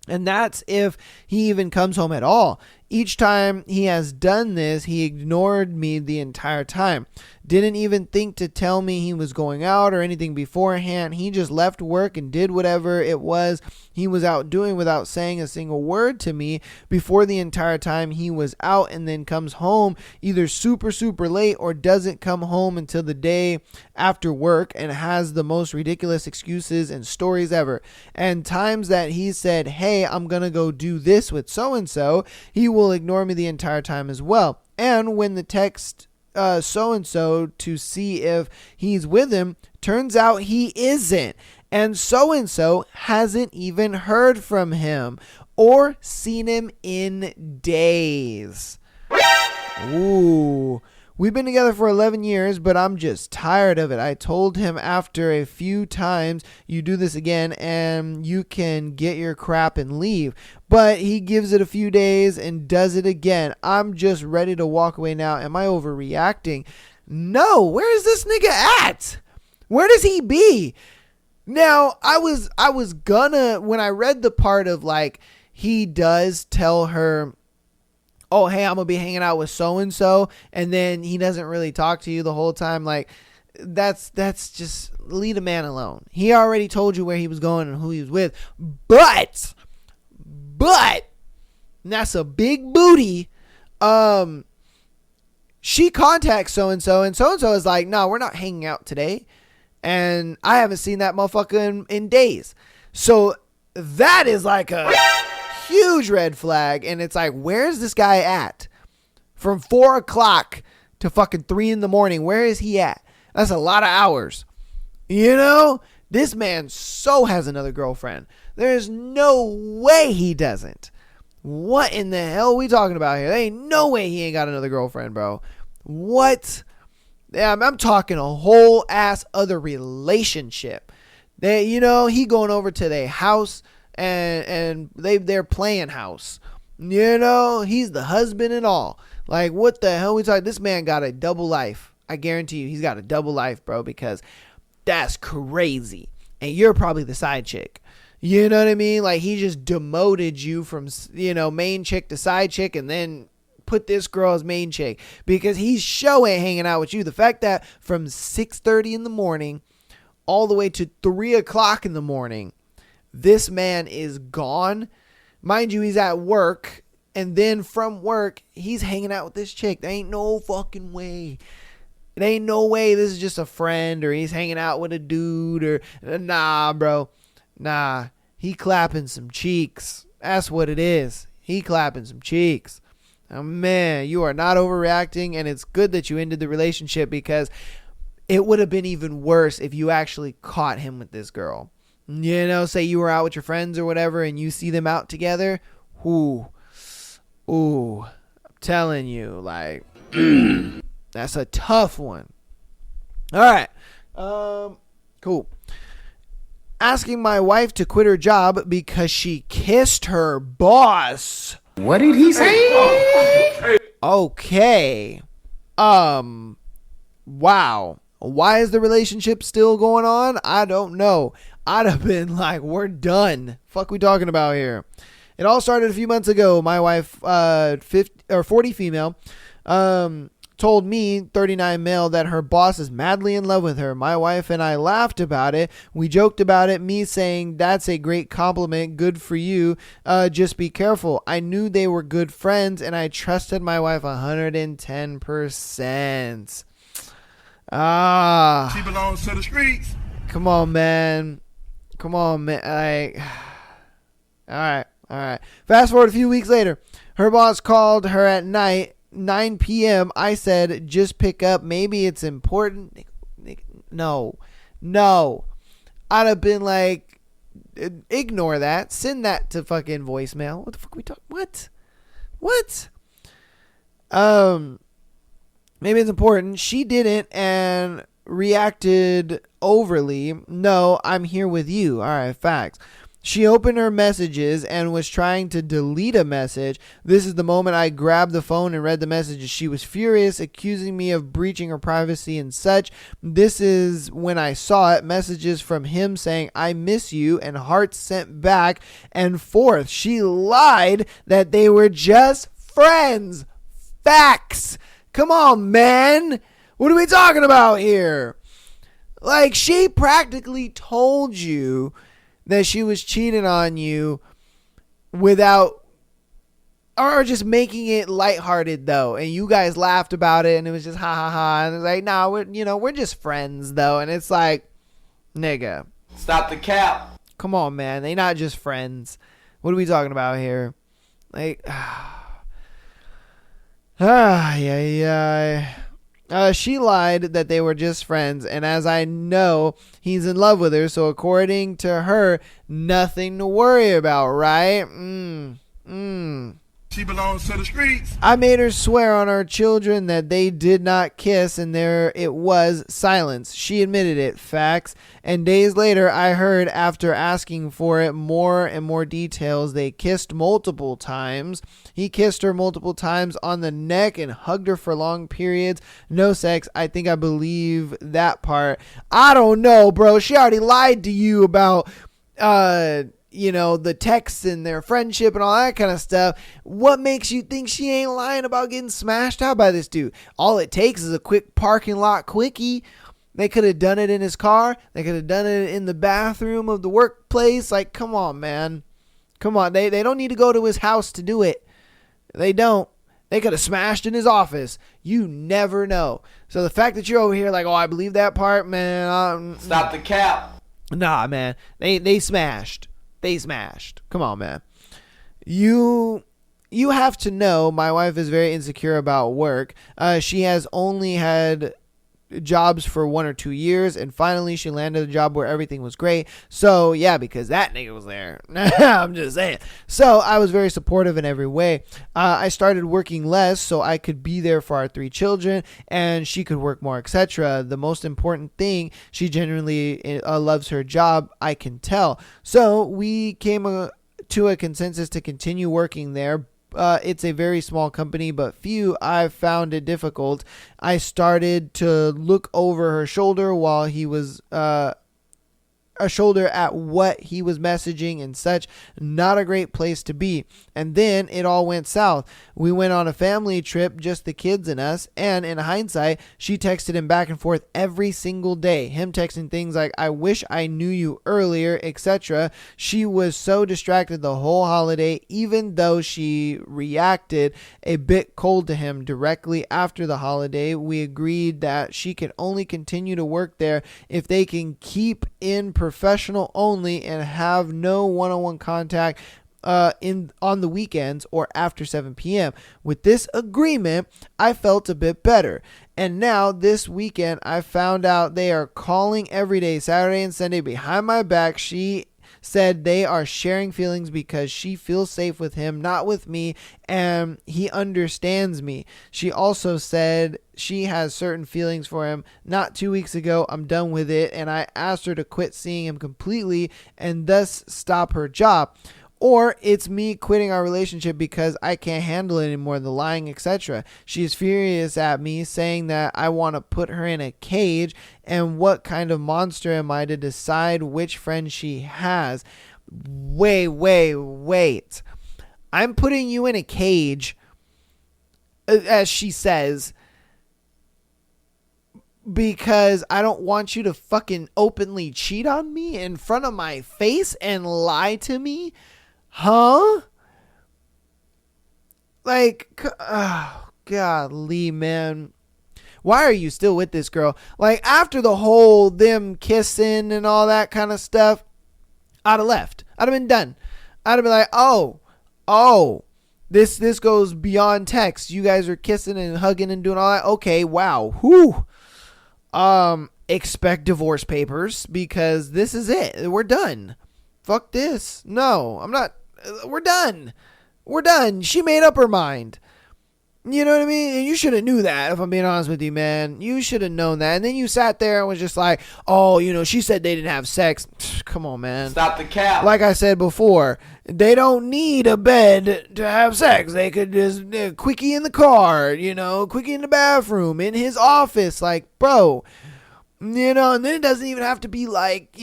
And that's if he even comes home at all. Each time he has done this, he ignored me the entire time. Didn't even think to tell me he was going out or anything beforehand. He just left work and did whatever it was he was out doing without saying a single word to me before the entire time he was out, and then comes home either super, super late or doesn't come home until the day after work and has the most ridiculous excuses and stories ever. And times that he said, hey, I'm going to go do this with so-and-so, he will ignore me the entire time as well. And when the text so-and-so to see if he's with him, turns out he isn't, and so-and-so hasn't even heard from him or seen him in days. Ooh. We've been together for 11 years, but I'm just tired of it. I told him after a few times, you do this again and you can get your crap and leave. But he gives it a few days and does it again. I'm just ready to walk away now. Am I overreacting? No. Where is this nigga at? Where does he be? Now, I was gonna, when I read the part of like, he does tell her, oh, hey, I'm going to be hanging out with so-and-so, and then he doesn't really talk to you the whole time. Like, that's just leave a man alone. He already told you where he was going and who he was with. But, that's a big booty. She contacts so-and-so, and so-and-so is like, no, we're not hanging out today. And I haven't seen that motherfucker in days. So that is like a huge red flag. And it's like, where's this guy at? From 4 o'clock to fucking 3 in the morning. Where is he at? That's a lot of hours. You know, this man so has another girlfriend. There's no way he doesn't. What in the hell are we talking about here? There ain't no way he ain't got another girlfriend, bro. What? Yeah, I'm talking a whole ass other relationship. They, you know, he going over to their house and they're playing house. You know, he's the husband and all. Like, what the hell we talking? This man got a double life. I guarantee you, he's got a double life, bro, because that's crazy. And you're probably the side chick. You know what I mean? Like, he just demoted you from, you know, main chick to side chick, and then put this girl as main chick because he's showing hanging out with you. The fact that from 6:30 in the morning all the way to 3 o'clock in the morning, this man is gone. Mind you, he's at work, and then from work, he's hanging out with this chick. There ain't no fucking way. It ain't no way this is just a friend or he's hanging out with a dude or nah, bro. Nah, he clapping some cheeks. That's what it is. He clapping some cheeks. Oh, man, you are not overreacting, and it's good that you ended the relationship because it would have been even worse if you actually caught him with this girl. You know, say you were out with your friends or whatever and you see them out together. Ooh, I'm telling you, like, that's a tough one. All right. Cool. Asking my wife to quit her job because she kissed her boss. What did he say? Okay. Wow. Why is the relationship still going on? I don't know. I'd have been like, we're done. Fuck we talking about here? It all started a few months ago. My wife, 40 female, told me, 39 male, that her boss is madly in love with her. My wife and I laughed about it. We joked about it, me saying, that's a great compliment. Good for you. Just be careful. I knew they were good friends, and I trusted my wife 110%. She belongs to the streets. Come on, man. Like, all right. Fast forward a few weeks later. Her boss called her at night, 9 p.m. I said, just pick up. Maybe it's important. No. I'd have been like, ignore that. Send that to fucking voicemail. What the fuck are we talking? What? Maybe it's important. She didn't and reacted overly. No, I'm here with you. All right, facts. She opened her messages and was trying to delete a message. This is the moment I grabbed the phone and read the messages. She was furious, accusing me of breaching her privacy and such. This is when I saw it. Messages from him saying, I miss you, and hearts sent back and forth. She lied that they were just friends. Facts. Come on, man. What are we talking about here? Like, she practically told you that she was cheating on you without, or just making it lighthearted though, and you guys laughed about it, and it was just ha ha ha, and it's like, nah, we're just friends though, and it's like, nigga, Stop the cap. come on, man, they not just friends. What are we talking about here? Like, she lied that they were just friends, and as I know, he's in love with her, so according to her, nothing to worry about, right? She belongs to the streets. I made her swear on our children that they did not kiss, and there it was, silence. She admitted it, facts. And days later, I heard, after asking for it, more and more details. They kissed multiple times. He kissed her multiple times on the neck and hugged her for long periods. No sex. I think I believe that part. I don't know, bro. She already lied to you about the texts and their friendship and all that kind of stuff. What makes you think she ain't lying about getting smashed out by this dude? All it takes is a quick parking lot quickie. They could have done it in his car. They could have done it in the bathroom of the workplace. Like, come on, man. Come on. They don't need to go to his house to do it. They don't. They could have smashed in his office. You never know. So the fact that you're over here like, oh, I believe that part, man. Stop the cap. Nah, man. They smashed. They smashed. Come on, man. You have to know my wife is very insecure about work. She has only had jobs for 1 or 2 years, and finally she landed a job where everything was great. So yeah, because that nigga was there. I'm just saying. So I was very supportive in every way. I started working less so I could be there for our 3 children and she could work more, etc. The most important thing, she genuinely loves her job, I can tell. So we came to a consensus to continue working there. It's a very small company, but I've found it difficult. I started to look over her shoulder while he was a shoulder at what he was messaging and such. Not a great place to be. And then it all went south. We went on a family trip, just the kids and us, and in hindsight, she texted him back and forth every single day. Him texting things like, I wish I knew you earlier, etc. She was so distracted the whole holiday, even though she reacted a bit cold to him directly after the holiday. We agreed that she could only continue to work there if they can keep in professional only and have no one-on-one contact on the weekends or after 7 p.m. With this agreement, I felt a bit better. And now this weekend, I found out they are calling every day, Saturday and Sunday, behind my back. She said they are sharing feelings because she feels safe with him, not with me, and he understands me. She also said she has certain feelings for him. Not 2 weeks ago, I'm done with it, and I asked her to quit seeing him completely and thus stop her job. Or it's me quitting our relationship because I can't handle it anymore, the lying, etc. She's furious at me, saying that I want to put her in a cage, and what kind of monster am I to decide which friend she has? Wait. I'm putting you in a cage, as she says, because I don't want you to fucking openly cheat on me in front of my face and lie to me? Huh? Like, oh, golly, man. Why are you still with this girl? Like, after the whole them kissing and all that kind of stuff, I'd have left. I'd have been done. I'd have been like, oh, this goes beyond text. You guys are kissing and hugging and doing all that. Okay, wow. Whew. Expect divorce papers, because this is it. We're done. Fuck this. No, I'm not. We're done. We're done. She made up her mind. You know what I mean? And you should have knew that, if I'm being honest with you, man. You should have known that. And then you sat there and was just like, oh, she said they didn't have sex. Come on, man. Stop the cap. Like I said before, they don't need a bed to have sex. They could just quickie in the car, quickie in the bathroom, in his office. Like, bro, and then it doesn't even have to be like,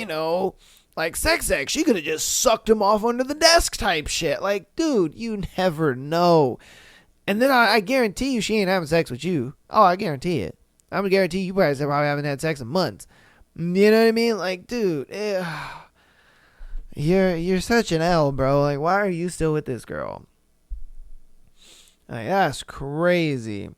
like sex. She could have just sucked him off under the desk type shit. Like, dude, you never know. And then I guarantee you she ain't having sex with you. Oh, I guarantee it. I'm gonna guarantee you guys probably haven't had sex in months. You know what I mean? Like, dude, you're such an L, bro. Like, why are you still with this girl? Like, that's crazy.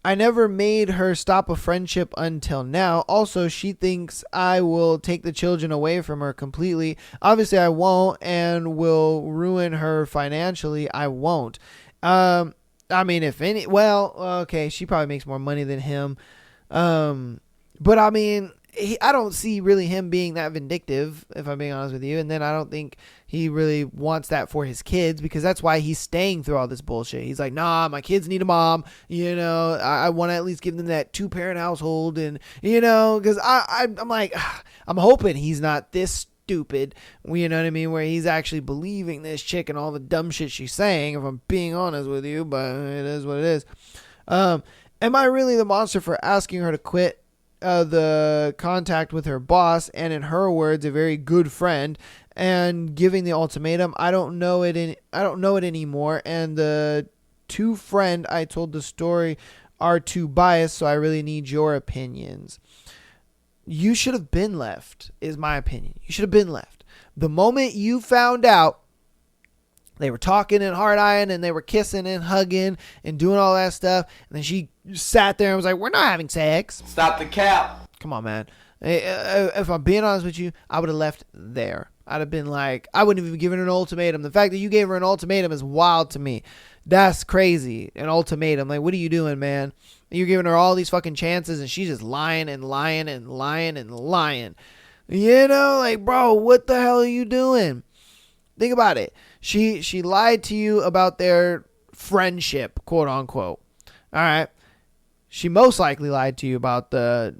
I never made her stop a friendship until now. Also, she thinks I will take the children away from her completely. Obviously, I won't, and will ruin her financially. I won't. I mean, if any, well, okay, she probably makes more money than him. But I mean, I don't see really him being that vindictive, if I'm being honest with you. And then I don't think he really wants that for his kids, because that's why he's staying through all this bullshit. He's like, nah, my kids need a mom. You know, I want to at least give them that 2-parent household. And, you know, because I'm like, I'm hoping he's not this stupid, you know what I mean, where he's actually believing this chick and all the dumb shit she's saying, if I'm being honest with you, but it is what it is. Am I really the monster for asking her to quit the contact with her boss, and in her words, a very good friend, and giving the ultimatum? I don't know it anymore, and the two friend I told the story are too biased, so I really need your opinions. You should have been left, is my opinion. You should have been left. The moment you found out they were talking and hard-eyeing and they were kissing and hugging and doing all that stuff, and then she sat there and was like, we're not having sex. Stop the cap. Come on, man. If I'm being honest with you, I would have left there. I'd have been like, I wouldn't have even given her an ultimatum. The fact that you gave her an ultimatum is wild to me. That's crazy. An ultimatum. Like, what are you doing, man? You're giving her all these fucking chances, and she's just lying and lying and lying and lying. You know, like, bro, what the hell are you doing? Think about it. She lied to you about their friendship, quote unquote. All right. She most likely lied to you about the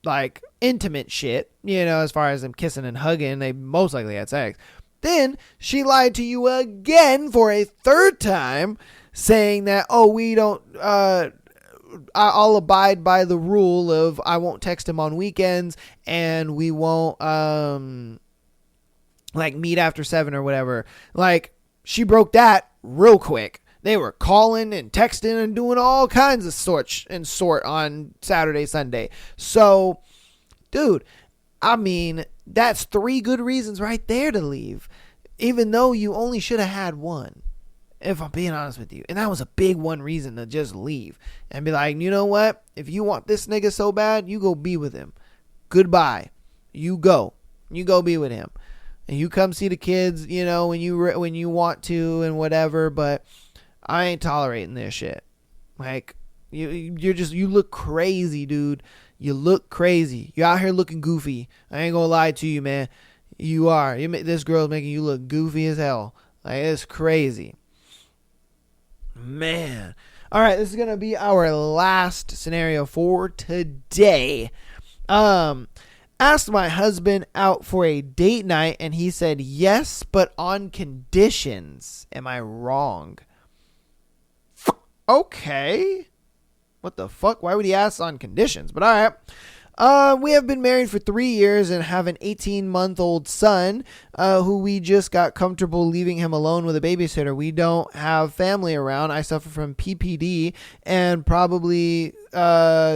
like intimate shit, you know, as far as them kissing and hugging. They most likely had sex. Then she lied to you again for a third time, saying that, oh, we don't, I'll abide by the rule of I won't text him on weekends, and we won't, like, meet after 7 or whatever. Like, she broke that real quick. They were calling and texting and doing all kinds of sort on Saturday, Sunday. So, dude, I mean, that's 3 good reasons right there to leave, even though you only should have had one, if I'm being honest with you. And that was a big one reason to just leave and be like, you know what? If you want this nigga so bad, you go be with him. Goodbye. You go be with him. And you come see the kids, you know, when you want to and whatever, but I ain't tolerating this shit. Like, you look crazy, dude. You look crazy. You're out here looking goofy. I ain't gonna lie to you, man. You are. This girl's making you look goofy as hell. Like, it's crazy. Man. All right, this is gonna be our last scenario for today. Asked my husband out for a date night, and he said yes, but on conditions. Am I wrong? Okay. What the fuck? Why would he ask on conditions? But all right. We have been married for 3 years and have an 18-month-old son who we just got comfortable leaving him alone with a babysitter. We don't have family around. I suffer from PPD and probably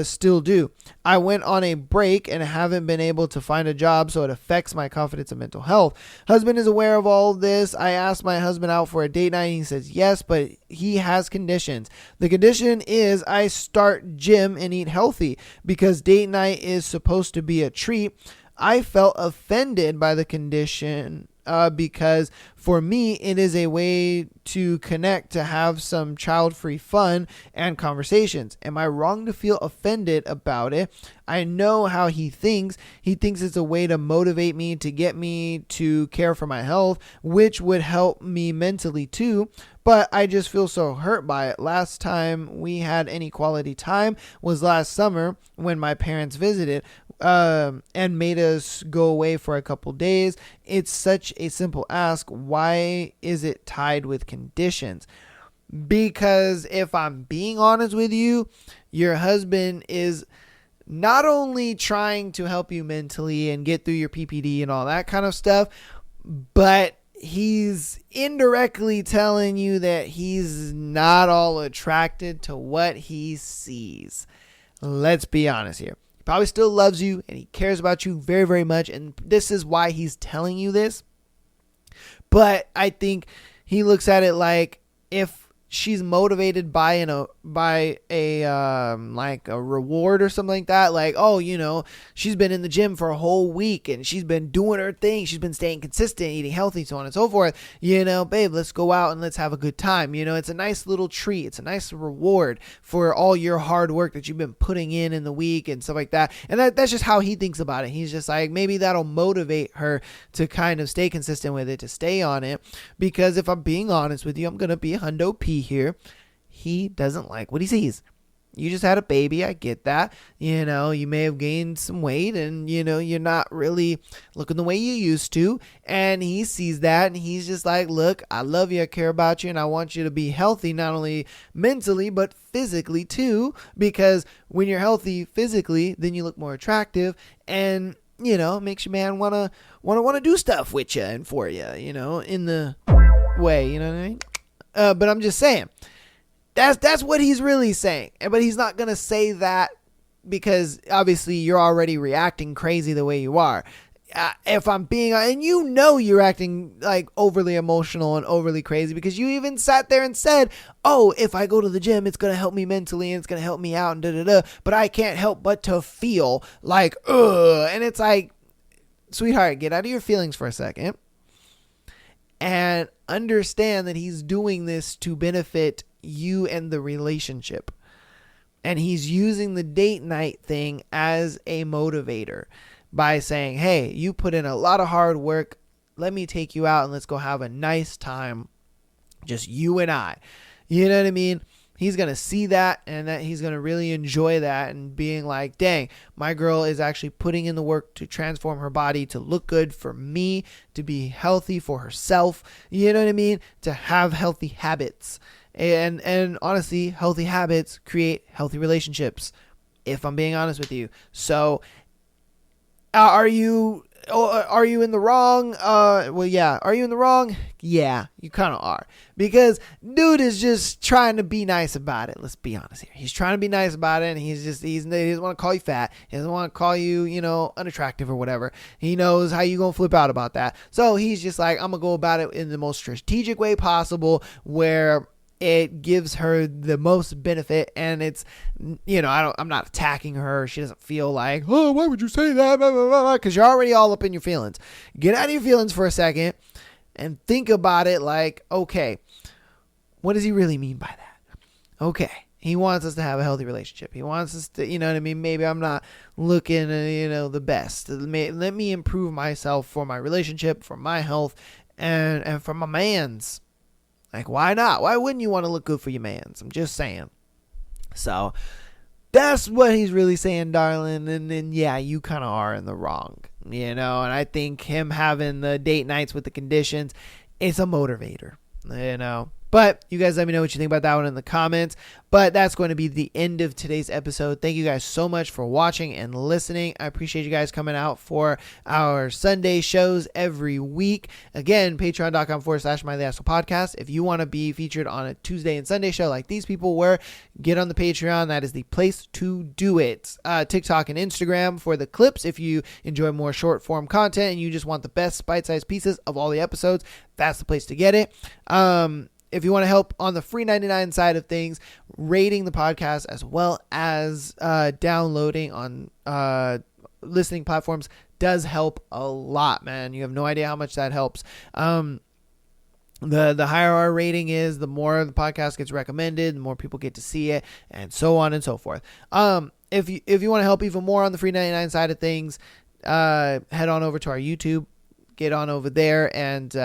still do. I went on a break and haven't been able to find a job, so it affects my confidence and mental health. Husband is aware of all this. I asked my husband out for a date night, and he says yes, but he has conditions. The condition is I start gym and eat healthy because date night is supposed to be a treat. I felt offended by the condition because for me, it is a way to connect, to have some child-free fun and conversations. Am I wrong to feel offended about it? I know how he thinks. He thinks it's a way to motivate me, to get me to care for my health, which would help me mentally too. But I just feel so hurt by it. Last time we had any quality time was last summer when my parents visited and made us go away for a couple days. It's such a simple ask. Why is it tied with conditions? Because if I'm being honest with you, your husband is not only trying to help you mentally and get through your PPD and all that kind of stuff, but he's indirectly telling you that he's not all attracted to what he sees. Let's be honest here. He probably still loves you and he cares about you very, very much. And this is why he's telling you this. But I think he looks at it like if she's motivated by a like a reward or something like that, like, oh, you know, she's been in the gym for a whole week and she's been doing her thing, she's been staying consistent, eating healthy, so on and so forth, you know, babe, let's go out and let's have a good time. You know, it's a nice little treat, it's a nice reward for all your hard work that you've been putting in the week and stuff like that. And that's just how he thinks about it. He's just like, maybe that'll motivate her to kind of stay consistent with it, to stay on it, because if I'm being honest with you, I'm gonna be a hundo P here. He doesn't like what he sees. You just had a baby, I get that. You know, you may have gained some weight and, you know, you're not really looking the way you used to. And he sees that and he's just like, look, I love you, I care about you, and I want you to be healthy, not only mentally, but physically too. Because when you're healthy physically, then you look more attractive and, you know, makes your man wanna do stuff with you and for you, you know, in the way, you know what I mean? But I'm just saying, that's what he's really saying. But he's not going to say that because obviously you're already reacting crazy the way you are. If I'm being, and you know you're acting like overly emotional and overly crazy because you even sat there and said, oh, if I go to the gym, it's going to help me mentally and it's going to help me out and da-da-da. But I can't help but to feel like, ugh. And it's like, sweetheart, get out of your feelings for a second. And understand that he's doing this to benefit you and the relationship. And he's using the date night thing as a motivator by saying, hey, you put in a lot of hard work. Let me take you out and let's go have a nice time. Just you and I. You know what I mean? He's going to see that and that he's going to really enjoy that and being like, dang, my girl is actually putting in the work to transform her body to look good for me, to be healthy for herself. You know what I mean? To have healthy habits. And honestly, healthy habits create healthy relationships, if I'm being honest with you. So are you in the wrong? Well, yeah. Are you in the wrong? Yeah, you kind of are. Because dude is just trying to be nice about it. Let's be honest here. He's trying to be nice about it, and he doesn't want to call you fat. He doesn't want to call you, you know, unattractive or whatever. He knows how you going to flip out about that. So he's just like, I'm going to go about it in the most strategic way possible where it gives her the most benefit, and it's, you know, I'm not attacking her. She doesn't feel like, oh, why would you say that? Because you're already all up in your feelings. Get out of your feelings for a second and think about it like, okay, what does he really mean by that? Okay, he wants us to have a healthy relationship. He wants us to, you know what I mean? Maybe I'm not looking, you know, the best. Let me improve myself for my relationship, for my health, and for my man's. Like, why not? Why wouldn't you want to look good for your mans? I'm just saying. So, that's what he's really saying, darling. And then, yeah, you kind of are in the wrong, you know. And I think him having the date nights with the conditions, it's a motivator, you know. But you guys let me know what you think about that one in the comments. But that's going to be the end of today's episode. Thank you guys so much for watching and listening. I appreciate you guys coming out for our Sunday shows every week. Again, patreon.com/MyTheAsshole If you want to be featured on a Tuesday and Sunday show like these people were, get on the Patreon. That is the place to do it. TikTok and Instagram for the clips. If you enjoy more short form content and you just want the best bite-sized pieces of all the episodes, that's the place to get it. If you want to help on the free 99 side of things, rating the podcast as well as downloading on listening platforms does help a lot, man. You have no idea how much that helps. The higher our rating is, the more the podcast gets recommended, the more people get to see it, and so on and so forth. If you want to help even more on the free 99 side of things, head on over to our YouTube, get on over there, and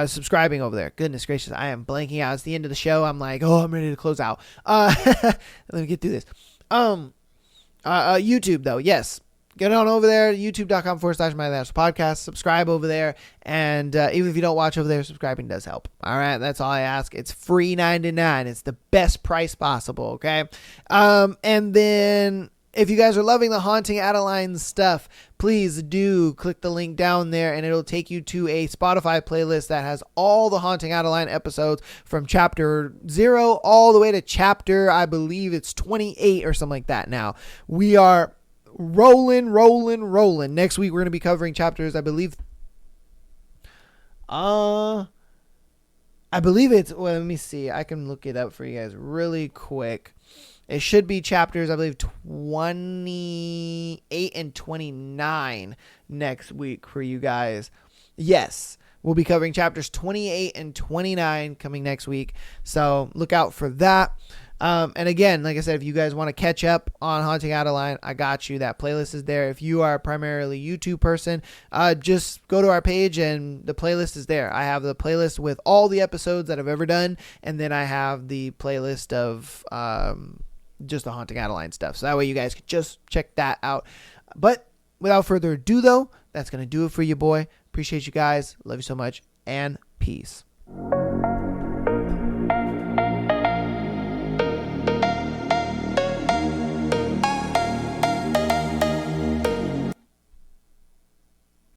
subscribing over there. Goodness gracious, I am blanking out. It's the end of the show. I'm like, oh, I'm ready to close out. Let me get through this. YouTube though, yes. Get on over there, youtube.com/MyTheAsshole Subscribe over there. And even if you don't watch over there, subscribing does help. All right, that's all I ask. It's free $99. It's the best price possible, okay? And then If you guys are loving the Haunting Adeline stuff, please do click the link down there and it'll take you to a Spotify playlist that has all the Haunting Adeline episodes from chapter 0 all the way to chapter, I believe it's 28 or something like that now. We are rolling. Next week we're going to be covering chapters, I believe it's, well, let me see. I can look it up for you guys really quick. It should be chapters, I believe, 28 and 29 next week for you guys. Yes, we'll be covering chapters 28 and 29 coming next week. So look out for that. And again, like I said, if you guys want to catch up on Haunting Adeline, I got you. That playlist is there. If you are primarily a YouTube person, just go to our page and the playlist is there. I have the playlist with all the episodes that I've ever done. And then I have the playlist of just the Haunting Adeline stuff. So that way you guys can just check that out. But without further ado, though, that's going to do it for you, boy. Appreciate you guys. Love you so much. And peace.